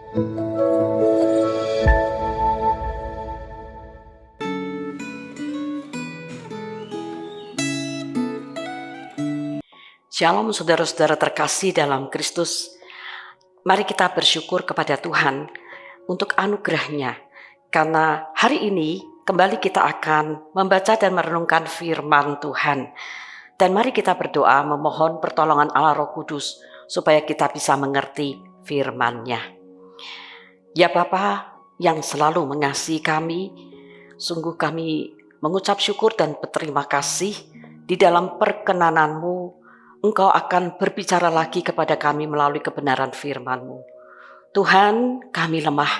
Shalom saudara-saudara terkasih dalam Kristus. Mari kita bersyukur kepada Tuhan untuk anugerah-Nya. Karena hari ini kembali kita akan membaca dan merenungkan firman Tuhan. Dan mari kita berdoa memohon pertolongan Allah Roh Kudus supaya kita bisa mengerti firman-Nya. Ya Bapa yang selalu mengasihi kami, sungguh kami mengucap syukur dan berterima kasih di dalam perkenanan-Mu. Engkau akan berbicara lagi kepada kami melalui kebenaran firman-Mu. Tuhan, kami lemah.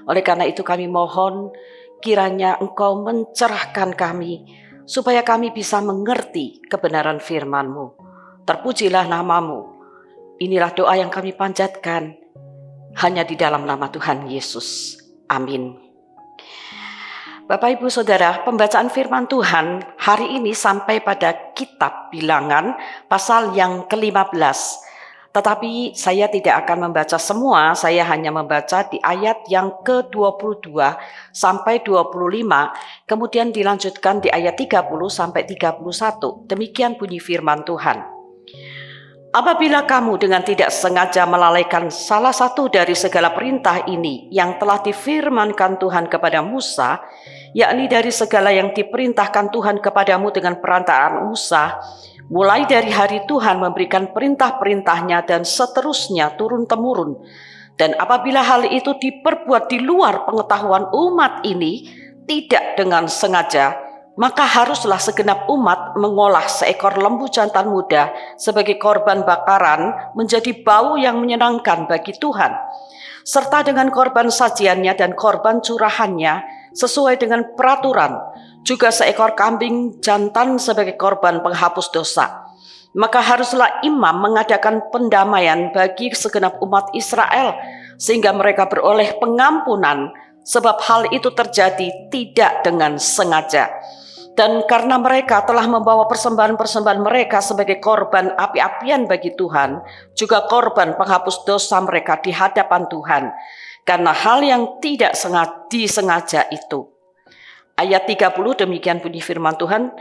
Oleh karena itu kami mohon kiranya Engkau mencerahkan kami supaya kami bisa mengerti kebenaran firman-Mu. Terpujilah nama-Mu. Inilah doa yang kami panjatkan hanya di dalam nama Tuhan Yesus. Amin. Bapak Ibu Saudara, pembacaan firman Tuhan hari ini sampai pada kitab Bilangan pasal yang ke-15. Tetapi saya tidak akan membaca semua, saya hanya membaca di ayat yang ke-22 sampai 25, kemudian dilanjutkan di ayat 30 sampai 31. Demikian bunyi firman Tuhan. Apabila kamu dengan tidak sengaja melalaikan salah satu dari segala perintah ini yang telah difirmankan Tuhan kepada Musa, yakni dari segala yang diperintahkan Tuhan kepadamu dengan perantaraan Musa, mulai dari hari Tuhan memberikan perintah-perintahnya dan seterusnya turun-temurun. Dan apabila hal itu diperbuat di luar pengetahuan umat ini, tidak dengan sengaja, maka haruslah segenap umat mengolah seekor lembu jantan muda sebagai korban bakaran menjadi bau yang menyenangkan bagi Tuhan, serta dengan korban sajiannya dan korban curahannya sesuai dengan peraturan, juga seekor kambing jantan sebagai korban penghapus dosa. Maka haruslah imam mengadakan pendamaian bagi segenap umat Israel sehingga mereka beroleh pengampunan, sebab hal itu terjadi tidak dengan sengaja. Dan karena mereka telah membawa persembahan-persembahan mereka sebagai korban api-apian bagi Tuhan, juga korban penghapus dosa mereka di hadapan Tuhan, karena hal yang tidak disengaja itu. Ayat 30 demikian bunyi firman Tuhan,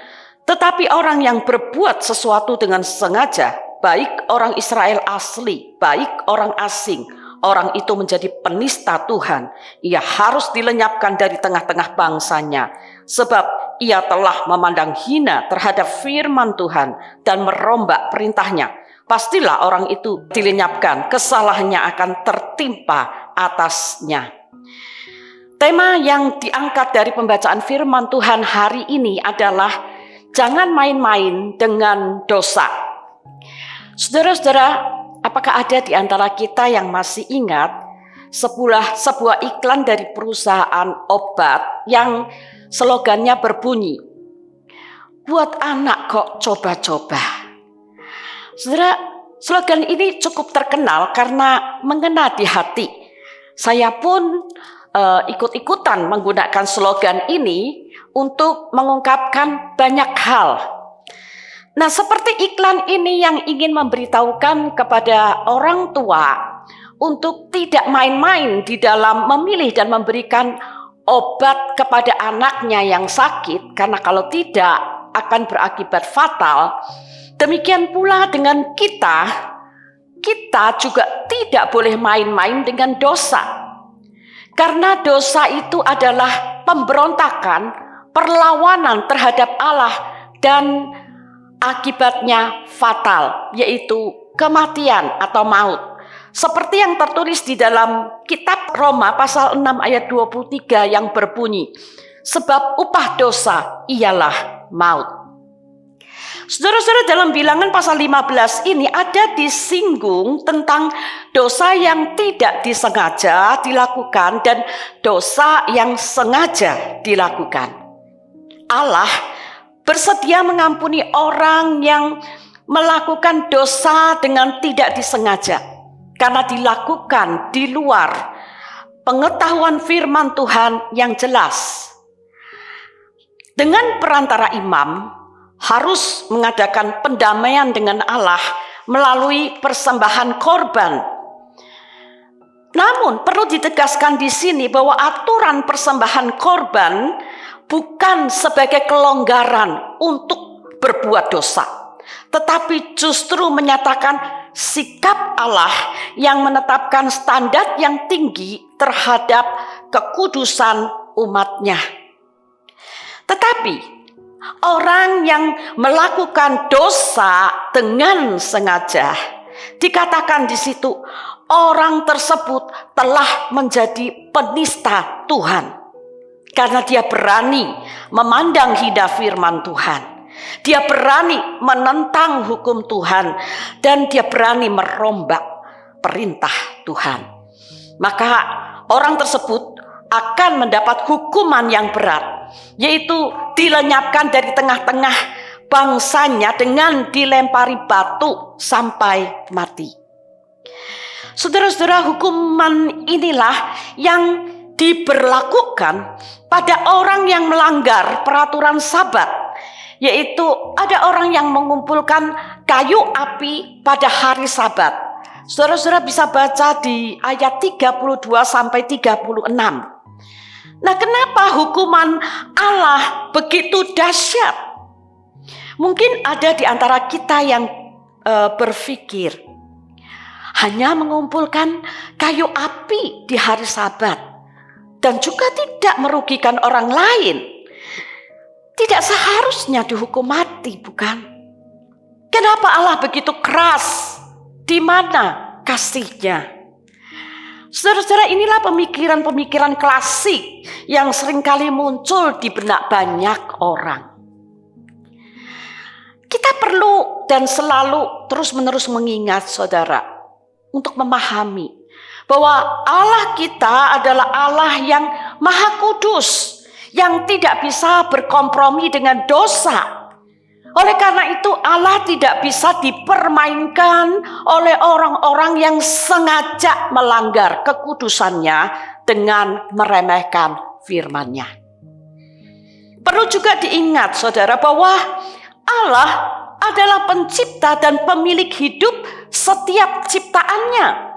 tetapi orang yang berbuat sesuatu dengan sengaja, baik orang Israel asli, baik orang asing, orang itu menjadi penista Tuhan. Ia harus dilenyapkan dari tengah-tengah bangsanya, sebab ia telah memandang hina terhadap firman Tuhan dan merombak perintahnya. Pastilah orang itu dilenyapkan, kesalahannya akan tertimpa atasnya. Tema yang diangkat dari pembacaan firman Tuhan hari ini adalah jangan main-main dengan dosa. Saudara-saudara, apakah ada di antara kita yang masih ingat sebuah iklan dari perusahaan obat yang slogannya berbunyi, buat anak kok coba-coba. Saudara, slogan ini cukup terkenal karena mengena di hati. Saya pun ikut-ikutan menggunakan slogan ini untuk mengungkapkan banyak hal. Nah, seperti iklan ini yang ingin memberitahukan kepada orang tua untuk tidak main-main di dalam memilih dan memberikan obat kepada anaknya yang sakit, karena kalau tidak akan berakibat fatal. Demikian pula dengan kita juga tidak boleh main-main dengan dosa, karena dosa itu adalah pemberontakan, perlawanan terhadap Allah dan akibatnya fatal, yaitu kematian atau maut. Seperti yang tertulis di dalam kitab Roma pasal 6 ayat 23 yang berbunyi, sebab upah dosa ialah maut. Saudara-saudara, dalam Bilangan pasal 15 ini ada disinggung tentang dosa yang tidak disengaja dilakukan dan dosa yang sengaja dilakukan. Allah bersedia mengampuni orang yang melakukan dosa dengan tidak disengaja, karena dilakukan di luar pengetahuan firman Tuhan yang jelas. Dengan perantara imam harus mengadakan pendamaian dengan Allah melalui persembahan korban. Namun perlu ditegaskan di sini bahwa aturan persembahan korban bukan sebagai kelonggaran untuk berbuat dosa, tetapi justru menyatakan sikap Allah yang menetapkan standar yang tinggi terhadap kekudusan umatnya. Tetapi orang yang melakukan dosa dengan sengaja, dikatakan di situ orang tersebut telah menjadi penista Tuhan. Karena dia berani memandang hina firman Tuhan. Dia berani menentang hukum Tuhan. Dan dia berani merombak perintah Tuhan. Maka orang tersebut akan mendapat hukuman yang berat. Yaitu dilenyapkan dari tengah-tengah bangsanya dengan dilempari batu sampai mati. Saudara-saudara, hukuman inilah yang diberlakukan pada orang yang melanggar peraturan Sabat, yaitu ada orang yang mengumpulkan kayu api pada hari Sabat. Saudara-saudara bisa baca di ayat 32 sampai 36. Nah, kenapa hukuman Allah begitu dahsyat? Mungkin ada di antara kita yang berpikir hanya mengumpulkan kayu api di hari Sabat dan juga tidak merugikan orang lain, tidak seharusnya dihukum mati, bukan? Kenapa Allah begitu keras? Di mana kasihnya? Saudara-saudara, inilah pemikiran-pemikiran klasik yang seringkali muncul di benak banyak orang. Kita perlu dan selalu terus-menerus mengingat, saudara, untuk memahami bahwa Allah kita adalah Allah yang Maha Kudus, yang tidak bisa berkompromi dengan dosa. Oleh karena itu Allah tidak bisa dipermainkan oleh orang-orang yang sengaja melanggar kekudusannya dengan meremehkan firman-Nya. Perlu juga diingat, saudara, bahwa Allah adalah pencipta dan pemilik hidup setiap ciptaannya.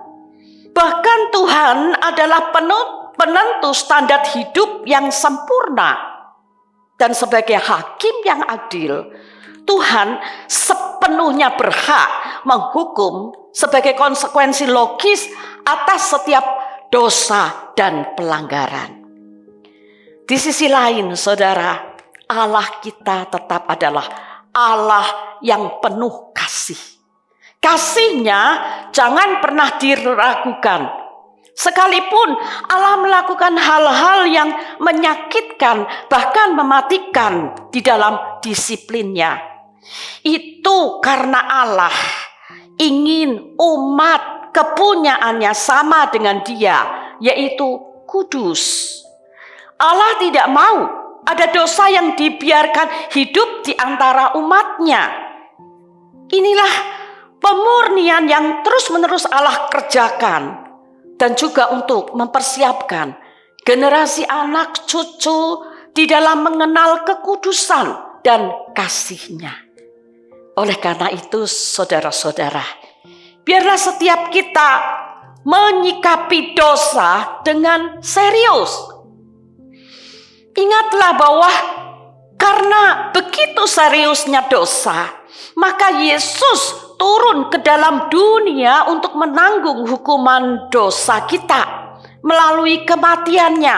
Bahkan Tuhan adalah penentu standar hidup yang sempurna. Dan sebagai hakim yang adil, Tuhan sepenuhnya berhak menghukum sebagai konsekuensi logis atas setiap dosa dan pelanggaran. Di sisi lain, saudara, Allah kita tetap adalah Allah yang penuh kasih. Kasih-Nya jangan pernah diragukan. Sekalipun Allah melakukan hal-hal yang menyakitkan, bahkan mematikan di dalam disiplin-Nya, itu karena Allah ingin umat kepunyaannya sama dengan Dia, yaitu kudus. Allah tidak mau ada dosa yang dibiarkan hidup di antara umat-Nya. Inilah pemurnian yang terus-menerus Allah kerjakan, dan juga untuk mempersiapkan generasi anak cucu di dalam mengenal kekudusan dan kasih-Nya. Oleh karena itu, saudara-saudara, biarlah setiap kita menyikapi dosa dengan serius. Ingatlah bahwa karena begitu seriusnya dosa, maka Yesus turun ke dalam dunia untuk menanggung hukuman dosa kita melalui kematian-Nya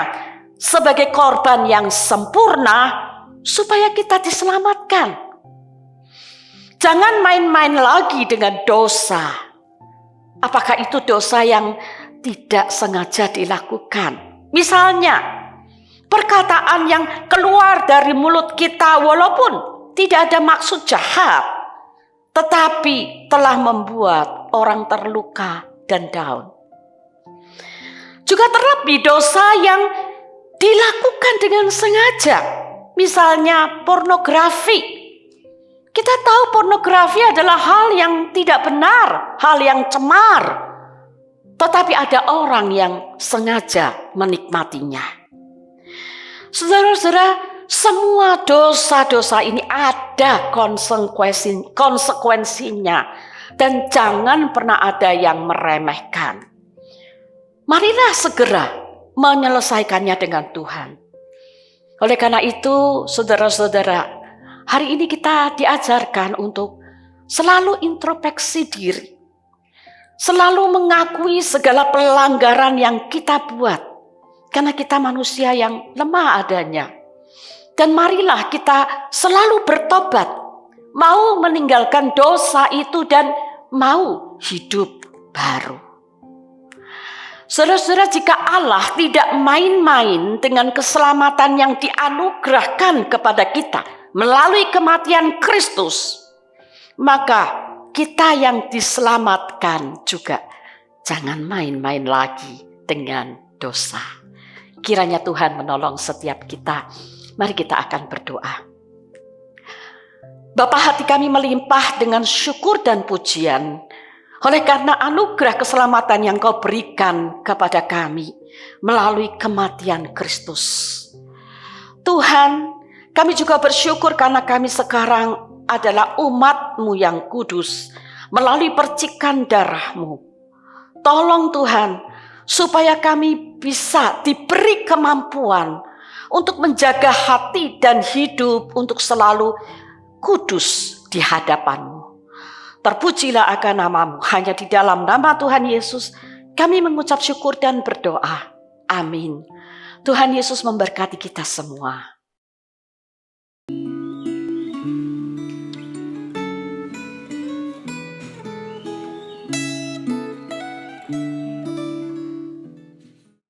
sebagai korban yang sempurna supaya kita diselamatkan. Jangan main-main lagi dengan dosa. Apakah itu dosa yang tidak sengaja dilakukan? Misalnya, perkataan yang keluar dari mulut kita walaupun tidak ada maksud jahat, tetapi telah membuat orang terluka dan down. Juga terlebih dosa yang dilakukan dengan sengaja. Misalnya pornografi. Kita tahu pornografi adalah hal yang tidak benar, hal yang cemar. Tetapi ada orang yang sengaja menikmatinya. Saudara-saudara, semua dosa-dosa ini ada konsekuensinya. Dan jangan pernah ada yang meremehkan. marilah segera menyelesaikannya dengan Tuhan. Oleh karena itu, saudara-saudara, hari ini kita diajarkan untuk selalu introspeksi diri, selalu mengakui segala pelanggaran yang kita buat, karena kita manusia yang lemah adanya. Dan marilah kita selalu bertobat, mau meninggalkan dosa itu dan mau hidup baru. Saudara-saudara, jika Allah tidak main-main dengan keselamatan yang dianugerahkan kepada kita melalui kematian Kristus, maka kita yang diselamatkan juga jangan main-main lagi dengan dosa. Kiranya Tuhan menolong setiap kita. Mari kita akan berdoa. Bapa, hati kami melimpah dengan syukur dan pujian oleh karena anugerah keselamatan yang Kau berikan kepada kami melalui kematian Kristus. Tuhan, kami juga bersyukur karena kami sekarang adalah umat-Mu yang kudus melalui percikan darah-Mu. Tolong Tuhan, supaya kami bisa diberi kemampuan untuk menjaga hati dan hidup untuk selalu kudus di hadapan-Mu. Terpujilah akan nama-Mu. Hanya di dalam nama Tuhan Yesus kami mengucap syukur dan berdoa. Amin. Tuhan Yesus memberkati kita semua.